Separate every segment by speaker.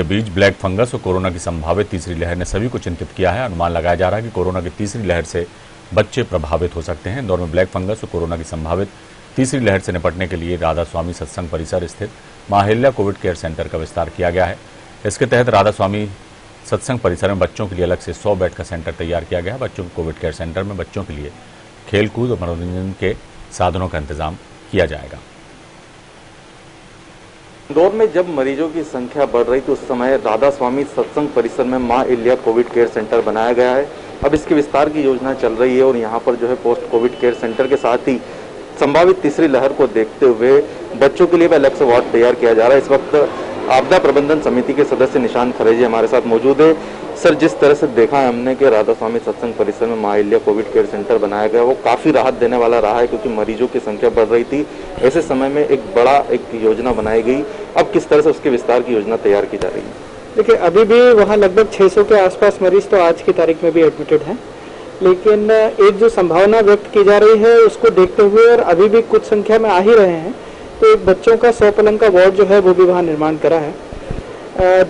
Speaker 1: के बीच black fungus और corona की संभावित तीसरी लहर ने सभी को चिंतित किया है। अनुमान लगाया जा रहा है कि कोरोना की तीसरी लहर से बच्चे प्रभावित हो सकते हैं। इंदौर में ब्लैक फंगस और कोरोना की संभावित तीसरी लहर से निपटने के लिए राधा स्वामी सत्संग परिसर स्थित मां अहिल्या कोविड केयर सेंटर का विस्तार किया गया है। इसके तहत राधा स्वामी सत्संग परिसर में बच्चों के लिए अलग से 100 बेड का सेंटर तैयार किया गया है। बच्चों के कोविड केयर सेंटर में बच्चों के लिए खेलकूद और मनोरंजन के साधनों का इंतजाम किया जाएगा।
Speaker 2: इंदौर में जब मरीजों की संख्या बढ़ रही थी उस समय राधा स्वामी सत्संग परिसर में मां अहिल्या कोविड केयर सेंटर बनाया गया है। अब इसके विस्तार की योजना चल रही है और यहाँ पर जो है पोस्ट कोविड केयर सेंटर के साथ ही संभावित तीसरी लहर को देखते हुए बच्चों के लिए भी अलग से वार्ड तैयार किया जा रहा है। इस वक्त आपदा प्रबंधन समिति के सदस्य निशांत खरे जी हमारे साथ मौजूद है। सर, जिस तरह से देखा है हमने कि राधा स्वामी सत्संग परिसर में मां अहिल्या कोविड केयर सेंटर बनाया गया वो काफी राहत देने वाला रहा है, क्योंकि मरीजों की संख्या बढ़ रही थी। ऐसे समय में एक योजना बनाई गई। अब किस तरह से उसके विस्तार की योजना तैयार की जा रही है?
Speaker 3: देखिए, अभी भी वहाँ लगभग 600 के आसपास मरीज तो आज की तारीख में भी एडमिटेड हैं, लेकिन एक जो संभावना व्यक्त की जा रही है उसको देखते हुए और अभी भी कुछ संख्या में आ ही रहे हैं, तो एक बच्चों का 100 पलंग का वार्ड जो है वो भी वहाँ निर्माण करा है।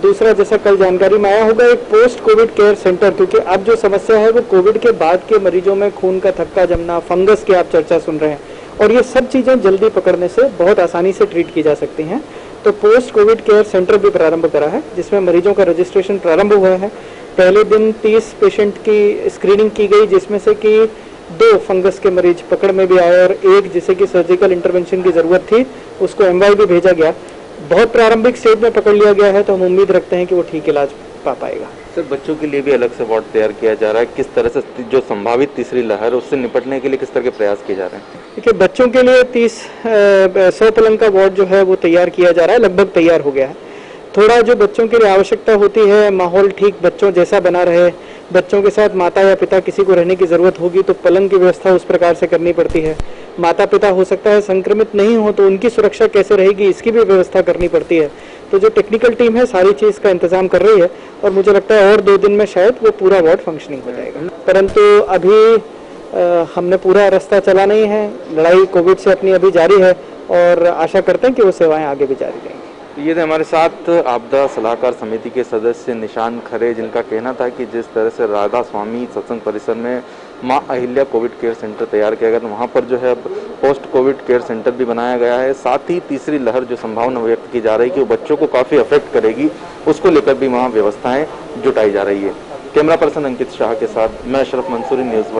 Speaker 3: दूसरा, जैसा कल जानकारी में आया होगा, एक पोस्ट कोविड केयर सेंटर, क्योंकि अब जो समस्या है वो कोविड के बाद के मरीजों में खून का थक्का जमना, फंगस की आप चर्चा सुन रहे हैं, और ये सब चीज़ें जल्दी पकड़ने से बहुत आसानी से ट्रीट की जा सकती हैं। तो पोस्ट कोविड केयर सेंटर भी प्रारंभ करा है, जिसमें मरीजों का रजिस्ट्रेशन प्रारंभ हुआ है। पहले दिन 30 पेशेंट की स्क्रीनिंग की गई, जिसमें से कि 2 फंगस के मरीज पकड़ में भी आए और एक जिसे कि सर्जिकल इंटरवेंशन की जरूरत थी उसको MY भी भेजा गया। बहुत प्रारंभिक स्टेज में पकड़ लिया गया है, तो हम उम्मीद रखते हैं कि वो ठीक इलाज पा पाएगा।
Speaker 2: सर, बच्चों के लिए भी अलग से वार्ड तैयार किया जा रहा है। किस तरह से जो संभावित तीसरी लहर उससे निपटने के लिए किस तरह के प्रयास किए जा रहे हैं?
Speaker 3: देखिए, बच्चों के लिए 100 पलंग का वार्ड जो है वो तैयार किया जा रहा है, लगभग तैयार हो गया है। थोड़ा जो बच्चों के लिए आवश्यकता होती है, माहौल ठीक बच्चों जैसा बना रहे, बच्चों के साथ माता या पिता किसी को रहने की जरूरत होगी तो पलंग की व्यवस्था उस प्रकार से करनी पड़ती है। माता पिता हो सकता है संक्रमित नहीं हो तो उनकी सुरक्षा कैसे रहेगी इसकी भी व्यवस्था करनी पड़ती है। तो जो टेक्निकल टीम है सारी चीज का इंतजाम कर रही है और मुझे लगता है और 2 दिन में शायद वो पूरा वार्ड फंक्शनिंग हो जाएगा। परंतु अभी हमने पूरा रास्ता चला नहीं है, लड़ाई कोविड से अपनी अभी जारी है और आशा करते हैं कि वो सेवाएं आगे भी जारी रहेंगी।
Speaker 2: ये थे हमारे साथ आपदा सलाहकार समिति के सदस्य निशांत खरे, जिनका कहना था कि जिस तरह से राधा स्वामी सत्संग परिसर में मां अहिल्या कोविड केयर सेंटर तैयार किया गया तो वहां पर जो है पोस्ट कोविड केयर सेंटर भी बनाया गया है। साथ ही तीसरी लहर जो संभावना व्यक्त की जा रही है कि वो बच्चों को काफी अफेक्ट करेगी, उसको लेकर भी वहाँ व्यवस्थाएं जुटाई जा रही है। कैमरा पर्सन अंकित शाह के साथ मैं अशरफ मंसूरी, न्यूज़।